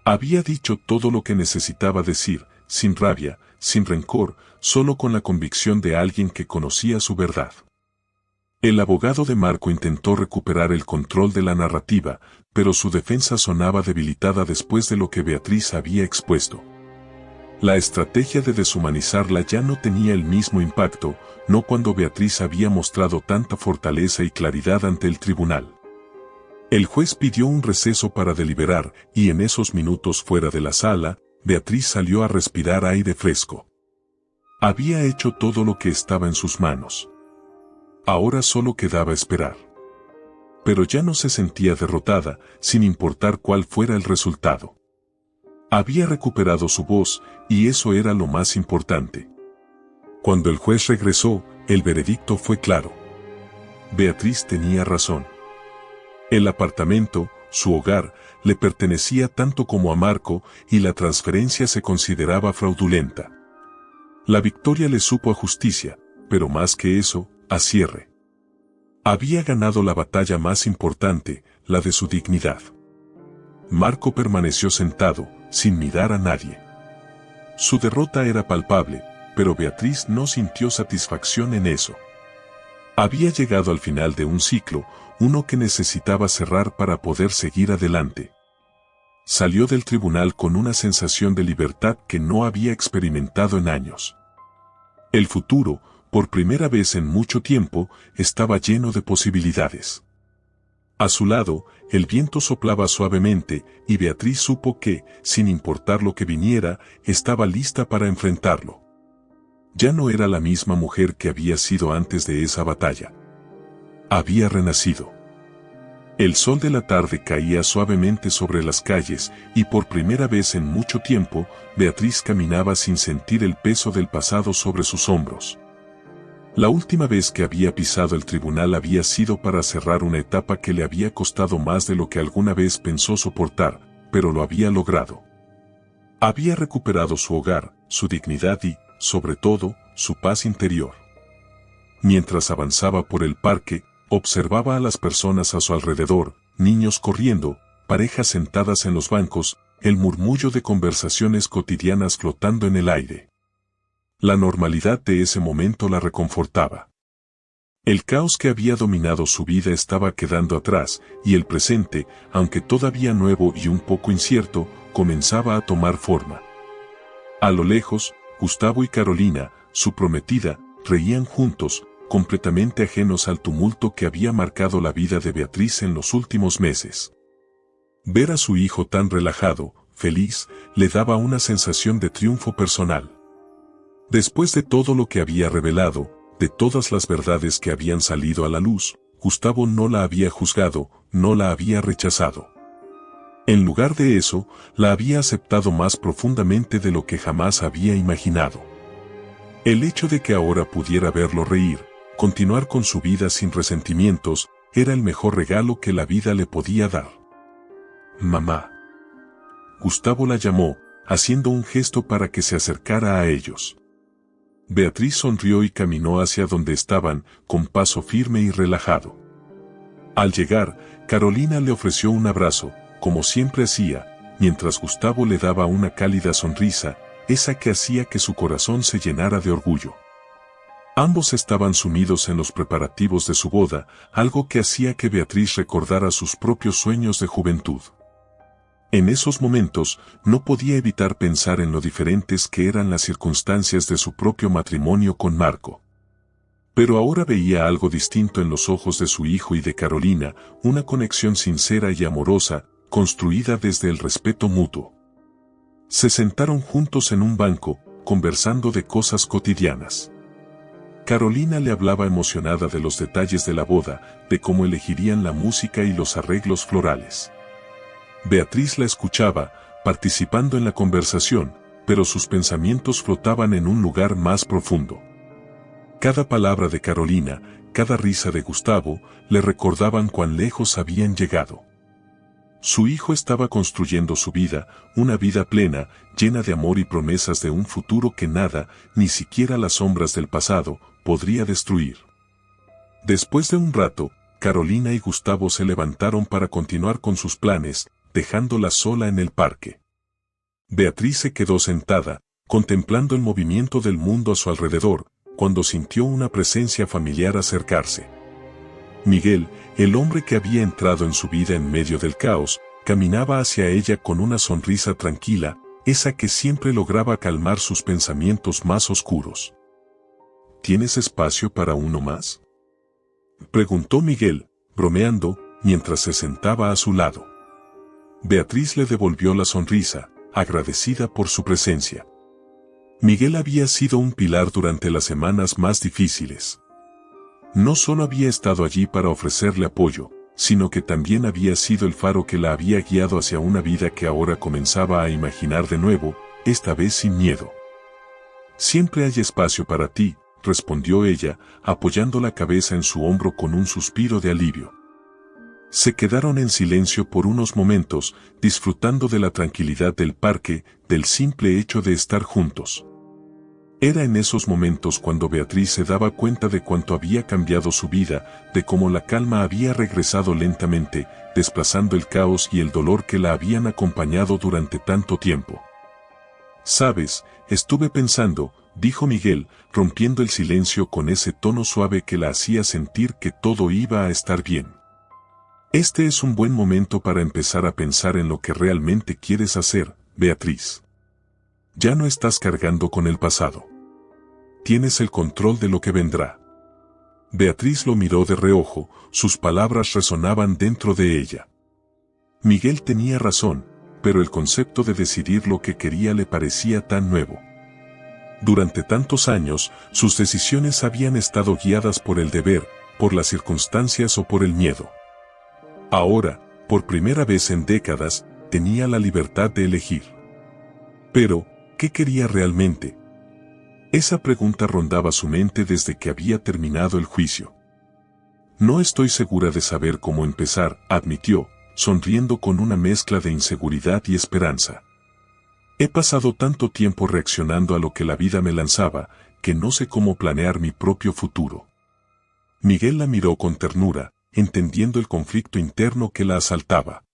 Había dicho todo lo que necesitaba decir, sin rabia, sin rencor, solo con la convicción de alguien que conocía su verdad. El abogado de Marco intentó recuperar el control de la narrativa, pero su defensa sonaba debilitada después de lo que Beatriz había expuesto. La estrategia de deshumanizarla ya no tenía el mismo impacto, no cuando Beatriz había mostrado tanta fortaleza y claridad ante el tribunal. El juez pidió un receso para deliberar, y en esos minutos fuera de la sala, Beatriz salió a respirar aire fresco. Había hecho todo lo que estaba en sus manos. Ahora solo quedaba esperar. Pero ya no se sentía derrotada, sin importar cuál fuera el resultado. Había recuperado su voz, y eso era lo más importante. Cuando el juez regresó, el veredicto fue claro. Beatriz tenía razón. El apartamento, su hogar, le pertenecía tanto como a Marco, y la transferencia se consideraba fraudulenta. La victoria le supo a justicia, pero más que eso, a cierre. Había ganado la batalla más importante, la de su dignidad. Marco permaneció sentado, sin mirar a nadie. Su derrota era palpable, pero Beatriz no sintió satisfacción en eso. Había llegado al final de un ciclo, uno que necesitaba cerrar para poder seguir adelante. Salió del tribunal con una sensación de libertad que no había experimentado en años. El futuro, por primera vez en mucho tiempo, estaba lleno de posibilidades. A su lado, el viento soplaba suavemente y Beatriz supo que, sin importar lo que viniera, estaba lista para enfrentarlo. Ya no era la misma mujer que había sido antes de esa batalla. Había renacido. El sol de la tarde caía suavemente sobre las calles y por primera vez en mucho tiempo, Beatriz caminaba sin sentir el peso del pasado sobre sus hombros. La última vez que había pisado el tribunal había sido para cerrar una etapa que le había costado más de lo que alguna vez pensó soportar, pero lo había logrado. Había recuperado su hogar, su dignidad y, sobre todo, su paz interior. Mientras avanzaba por el parque, observaba a las personas a su alrededor, niños corriendo, parejas sentadas en los bancos, el murmullo de conversaciones cotidianas flotando en el aire. La normalidad de ese momento la reconfortaba. El caos que había dominado su vida estaba quedando atrás, y el presente, aunque todavía nuevo y un poco incierto, comenzaba a tomar forma. A lo lejos, Gustavo y Carolina, su prometida, reían juntos, completamente ajenos al tumulto que había marcado la vida de Beatriz en los últimos meses. Ver a su hijo tan relajado, feliz, le daba una sensación de triunfo personal. Después de todo lo que había revelado, de todas las verdades que habían salido a la luz, Gustavo no la había juzgado, no la había rechazado. En lugar de eso, la había aceptado más profundamente de lo que jamás había imaginado. El hecho de que ahora pudiera verlo reír, continuar con su vida sin resentimientos, era el mejor regalo que la vida le podía dar. «Mamá». Gustavo la llamó, haciendo un gesto para que se acercara a ellos. Beatriz sonrió y caminó hacia donde estaban, con paso firme y relajado. Al llegar, Carolina le ofreció un abrazo, como siempre hacía, mientras Gustavo le daba una cálida sonrisa, esa que hacía que su corazón se llenara de orgullo. Ambos estaban sumidos en los preparativos de su boda, algo que hacía que Beatriz recordara sus propios sueños de juventud. En esos momentos, no podía evitar pensar en lo diferentes que eran las circunstancias de su propio matrimonio con Marco. Pero ahora veía algo distinto en los ojos de su hijo y de Carolina, una conexión sincera y amorosa, construida desde el respeto mutuo. Se sentaron juntos en un banco, conversando de cosas cotidianas. Carolina le hablaba emocionada de los detalles de la boda, de cómo elegirían la música y los arreglos florales. Beatriz la escuchaba, participando en la conversación, pero sus pensamientos flotaban en un lugar más profundo. Cada palabra de Carolina, cada risa de Gustavo, le recordaban cuán lejos habían llegado. Su hijo estaba construyendo su vida, una vida plena, llena de amor y promesas de un futuro que nada, ni siquiera las sombras del pasado, podría destruir. Después de un rato, Carolina y Gustavo se levantaron para continuar con sus planes, dejándola sola en el parque. Beatriz se quedó sentada, contemplando el movimiento del mundo a su alrededor, cuando sintió una presencia familiar acercarse. Miguel, el hombre que había entrado en su vida en medio del caos, caminaba hacia ella con una sonrisa tranquila, esa que siempre lograba calmar sus pensamientos más oscuros. ¿Tienes espacio para uno más?, preguntó Miguel, bromeando, mientras se sentaba a su lado. Beatriz le devolvió la sonrisa, agradecida por su presencia. Miguel había sido un pilar durante las semanas más difíciles. No solo había estado allí para ofrecerle apoyo, sino que también había sido el faro que la había guiado hacia una vida que ahora comenzaba a imaginar de nuevo, esta vez sin miedo. «Siempre hay espacio para ti», respondió ella, apoyando la cabeza en su hombro con un suspiro de alivio. Se quedaron en silencio por unos momentos, disfrutando de la tranquilidad del parque, del simple hecho de estar juntos. Era en esos momentos cuando Beatriz se daba cuenta de cuánto había cambiado su vida, de cómo la calma había regresado lentamente, desplazando el caos y el dolor que la habían acompañado durante tanto tiempo. «Sabes, estuve pensando», dijo Miguel, rompiendo el silencio con ese tono suave que la hacía sentir que todo iba a estar bien. «Este es un buen momento para empezar a pensar en lo que realmente quieres hacer, Beatriz. Ya no estás cargando con el pasado. Tienes el control de lo que vendrá». Beatriz lo miró de reojo, sus palabras resonaban dentro de ella. Miguel tenía razón, pero el concepto de decidir lo que quería le parecía tan nuevo. Durante tantos años, sus decisiones habían estado guiadas por el deber, por las circunstancias o por el miedo. Ahora, por primera vez en décadas, tenía la libertad de elegir. Pero, ¿qué quería realmente? Esa pregunta rondaba su mente desde que había terminado el juicio. «No estoy segura de saber cómo empezar», admitió, sonriendo con una mezcla de inseguridad y esperanza. «He pasado tanto tiempo reaccionando a lo que la vida me lanzaba, que no sé cómo planear mi propio futuro». Miguel la miró con ternura, entendiendo el conflicto interno que la asaltaba.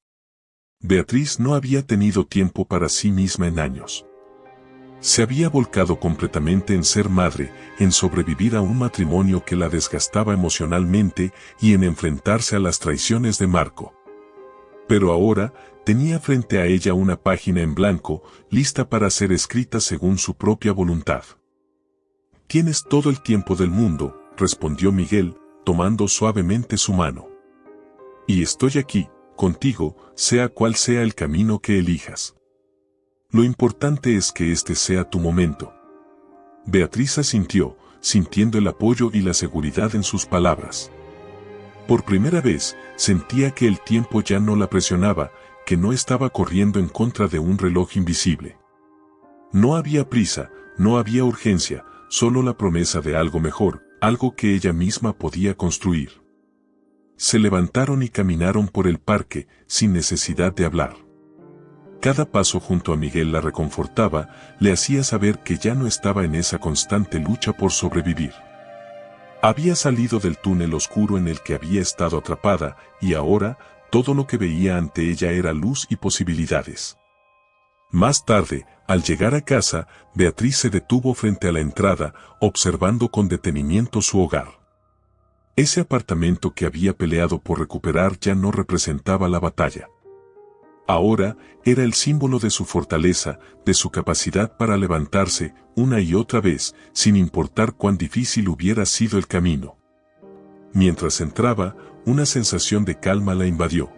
Beatriz no había tenido tiempo para sí misma en años. Se había volcado completamente en ser madre, en sobrevivir a un matrimonio que la desgastaba emocionalmente y en enfrentarse a las traiciones de Marco. Pero ahora, tenía frente a ella una página en blanco, lista para ser escrita según su propia voluntad. «Tienes todo el tiempo del mundo», respondió Miguel, tomando suavemente su mano. «Y estoy aquí, contigo, sea cual sea el camino que elijas. Lo importante es que este sea tu momento». Beatriz asintió, sintiendo el apoyo y la seguridad en sus palabras. Por primera vez, sentía que el tiempo ya no la presionaba, que no estaba corriendo en contra de un reloj invisible. No había prisa, no había urgencia, solo la promesa de algo mejor, algo que ella misma podía construir. Se levantaron y caminaron por el parque, sin necesidad de hablar. Cada paso junto a Miguel la reconfortaba, le hacía saber que ya no estaba en esa constante lucha por sobrevivir. Había salido del túnel oscuro en el que había estado atrapada, y ahora, todo lo que veía ante ella era luz y posibilidades. Más tarde, al llegar a casa, Beatriz se detuvo frente a la entrada, observando con detenimiento su hogar. Ese apartamento que había peleado por recuperar ya no representaba la batalla. Ahora, era el símbolo de su fortaleza, de su capacidad para levantarse, una y otra vez, sin importar cuán difícil hubiera sido el camino. Mientras entraba, una sensación de calma la invadió.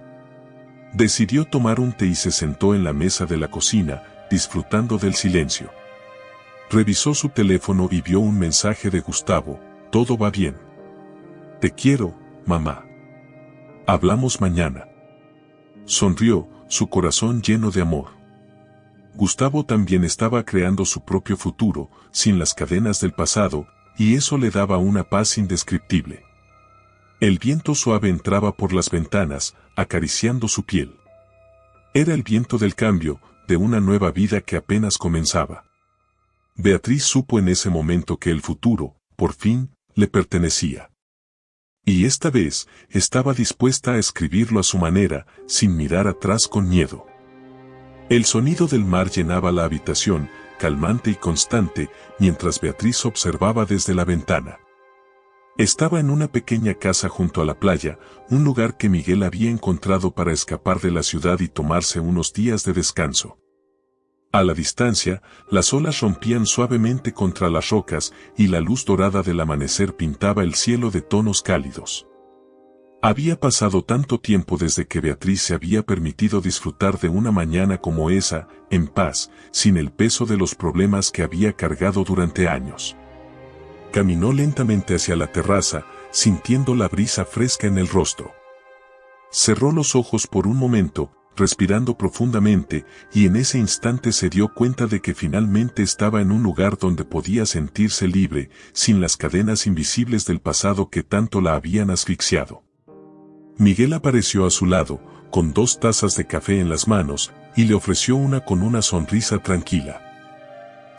Decidió tomar un té y se sentó en la mesa de la cocina, disfrutando del silencio. Revisó su teléfono y vio un mensaje de Gustavo: «Todo va bien. Te quiero, mamá. Hablamos mañana». Sonrió, su corazón lleno de amor. Gustavo también estaba creando su propio futuro, sin las cadenas del pasado, y eso le daba una paz indescriptible. El viento suave entraba por las ventanas, acariciando su piel. Era el viento del cambio, de una nueva vida que apenas comenzaba. Beatriz supo en ese momento que el futuro, por fin, le pertenecía. Y esta vez, estaba dispuesta a escribirlo a su manera, sin mirar atrás con miedo. El sonido del mar llenaba la habitación, calmante y constante, mientras Beatriz observaba desde la ventana. Estaba en una pequeña casa junto a la playa, un lugar que Miguel había encontrado para escapar de la ciudad y tomarse unos días de descanso. A la distancia, las olas rompían suavemente contra las rocas y la luz dorada del amanecer pintaba el cielo de tonos cálidos. Había pasado tanto tiempo desde que Beatriz se había permitido disfrutar de una mañana como esa, en paz, sin el peso de los problemas que había cargado durante años. Caminó lentamente hacia la terraza, sintiendo la brisa fresca en el rostro. Cerró los ojos por un momento, respirando profundamente, y en ese instante se dio cuenta de que finalmente estaba en un lugar donde podía sentirse libre, sin las cadenas invisibles del pasado que tanto la habían asfixiado. Miguel apareció a su lado, con 2 tazas de café en las manos, y le ofreció una con una sonrisa tranquila.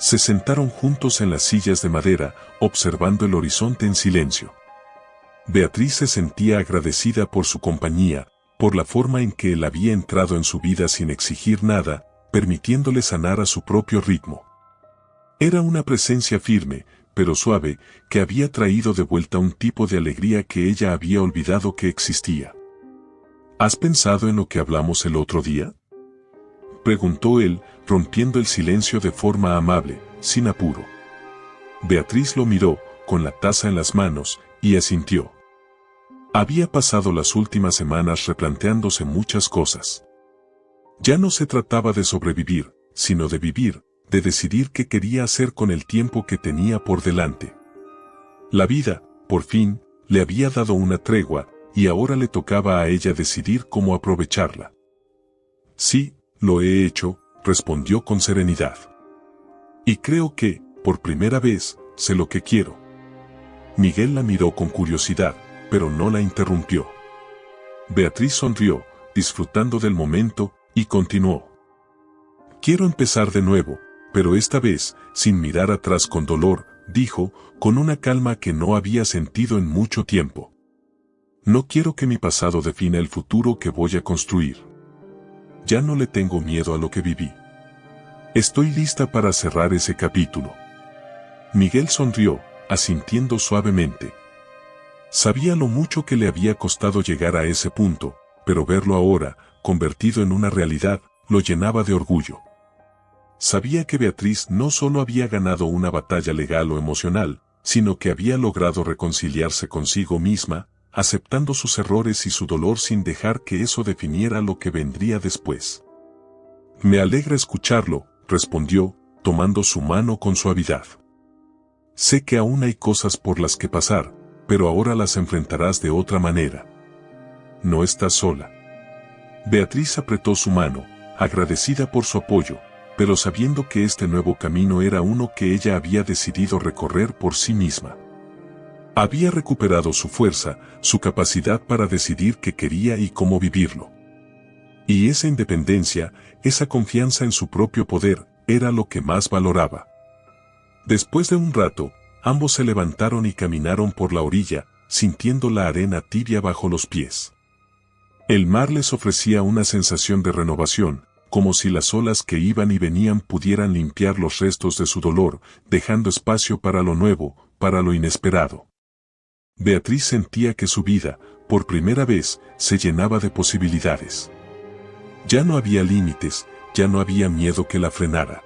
Se sentaron juntos en las sillas de madera, observando el horizonte en silencio. Beatriz se sentía agradecida por su compañía, por la forma en que él había entrado en su vida sin exigir nada, permitiéndole sanar a su propio ritmo. Era una presencia firme, pero suave, que había traído de vuelta un tipo de alegría que ella había olvidado que existía. ¿Has pensado en lo que hablamos el otro día?, preguntó él, rompiendo el silencio de forma amable, sin apuro. Beatriz lo miró, con la taza en las manos, y asintió. Había pasado las últimas semanas replanteándose muchas cosas. Ya no se trataba de sobrevivir, sino de vivir, de decidir qué quería hacer con el tiempo que tenía por delante. La vida, por fin, le había dado una tregua, y ahora le tocaba a ella decidir cómo aprovecharla. Sí, lo he hecho, respondió con serenidad. Y creo que, por primera vez, sé lo que quiero. Miguel la miró con curiosidad, pero no la interrumpió. Beatriz sonrió, disfrutando del momento, y continuó. Quiero empezar de nuevo, pero esta vez, sin mirar atrás con dolor, dijo, con una calma que no había sentido en mucho tiempo. No quiero que mi pasado defina el futuro que voy a construir. Ya no le tengo miedo a lo que viví. Estoy lista para cerrar ese capítulo. Miguel sonrió, asintiendo suavemente. Sabía lo mucho que le había costado llegar a ese punto, pero verlo ahora, convertido en una realidad, lo llenaba de orgullo. Sabía que Beatriz no solo había ganado una batalla legal o emocional, sino que había logrado reconciliarse consigo misma, aceptando sus errores y su dolor sin dejar que eso definiera lo que vendría después. Me alegra escucharlo, respondió, tomando su mano con suavidad. Sé que aún hay cosas por las que pasar, pero ahora las enfrentarás de otra manera. No estás sola. Beatriz apretó su mano, agradecida por su apoyo, pero sabiendo que este nuevo camino era uno que ella había decidido recorrer por sí misma. Había recuperado su fuerza, su capacidad para decidir qué quería y cómo vivirlo. Y esa independencia, esa confianza en su propio poder, era lo que más valoraba. Después de un rato, ambos se levantaron y caminaron por la orilla, sintiendo la arena tibia bajo los pies. El mar les ofrecía una sensación de renovación, como si las olas que iban y venían pudieran limpiar los restos de su dolor, dejando espacio para lo nuevo, para lo inesperado. Beatriz sentía que su vida, por primera vez, se llenaba de posibilidades. Ya no había límites, ya no había miedo que la frenara.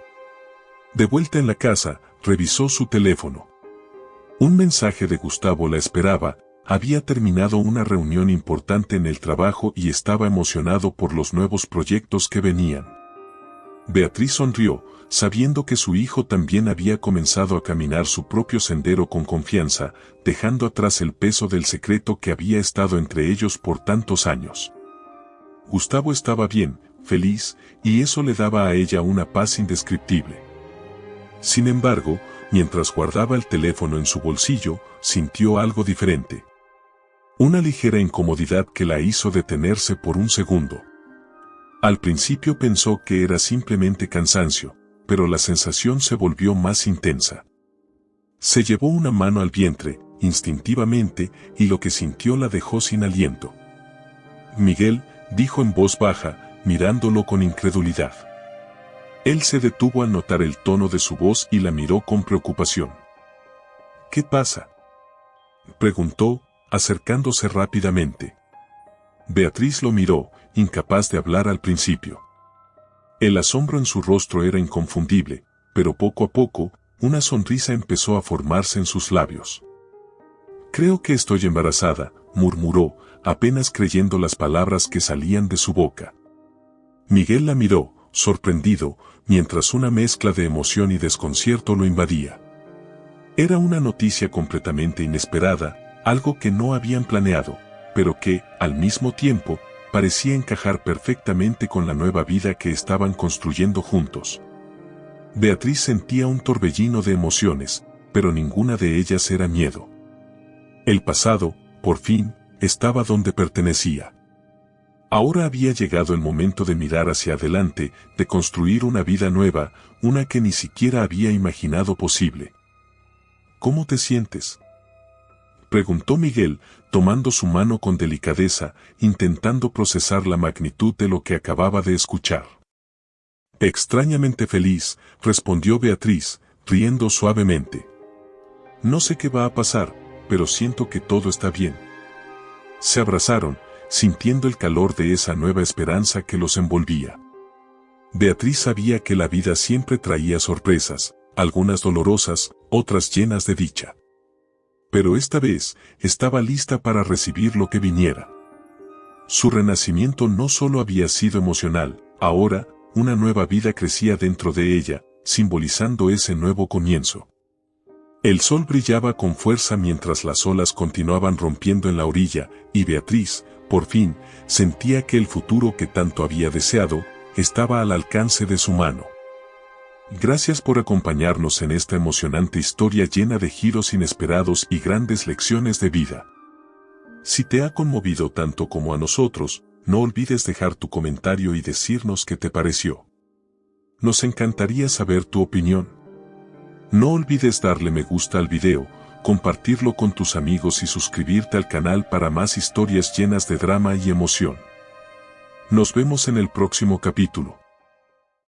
De vuelta en la casa, revisó su teléfono. Un mensaje de Gustavo la esperaba, había terminado una reunión importante en el trabajo y estaba emocionado por los nuevos proyectos que venían. Beatriz sonrió, sabiendo que su hijo también había comenzado a caminar su propio sendero con confianza, dejando atrás el peso del secreto que había estado entre ellos por tantos años. Gustavo estaba bien, feliz, y eso le daba a ella una paz indescriptible. Sin embargo, mientras guardaba el teléfono en su bolsillo, sintió algo diferente. Una ligera incomodidad que la hizo detenerse por un segundo. Al principio pensó que era simplemente cansancio, pero la sensación se volvió más intensa. Se llevó una mano al vientre, instintivamente, y lo que sintió la dejó sin aliento. Miguel, dijo en voz baja, mirándolo con incredulidad. Él se detuvo al notar el tono de su voz y la miró con preocupación. ¿Qué pasa?, preguntó, acercándose rápidamente. Beatriz lo miró, incapaz de hablar al principio. El asombro en su rostro era inconfundible, pero poco a poco, una sonrisa empezó a formarse en sus labios. Creo que estoy embarazada, murmuró, apenas creyendo las palabras que salían de su boca. Miguel la miró, sorprendido, mientras una mezcla de emoción y desconcierto lo invadía. Era una noticia completamente inesperada, algo que no habían planeado, pero que, al mismo tiempo, parecía encajar perfectamente con la nueva vida que estaban construyendo juntos. Beatriz sentía un torbellino de emociones, pero ninguna de ellas era miedo. El pasado, por fin, estaba donde pertenecía. Ahora había llegado el momento de mirar hacia adelante, de construir una vida nueva, una que ni siquiera había imaginado posible. ¿Cómo te sientes?, preguntó Miguel, tomando su mano con delicadeza, intentando procesar la magnitud de lo que acababa de escuchar. Extrañamente feliz, respondió Beatriz, riendo suavemente. No sé qué va a pasar, pero siento que todo está bien. Se abrazaron, sintiendo el calor de esa nueva esperanza que los envolvía. Beatriz sabía que la vida siempre traía sorpresas, algunas dolorosas, otras llenas de dicha. Pero esta vez, estaba lista para recibir lo que viniera. Su renacimiento no solo había sido emocional, ahora, una nueva vida crecía dentro de ella, simbolizando ese nuevo comienzo. El sol brillaba con fuerza mientras las olas continuaban rompiendo en la orilla, y Beatriz, por fin, sentía que el futuro que tanto había deseado, estaba al alcance de su mano. Gracias por acompañarnos en esta emocionante historia llena de giros inesperados y grandes lecciones de vida. Si te ha conmovido tanto como a nosotros, no olvides dejar tu comentario y decirnos qué te pareció. Nos encantaría saber tu opinión. No olvides darle me gusta al video, compartirlo con tus amigos y suscribirte al canal para más historias llenas de drama y emoción. Nos vemos en el próximo capítulo.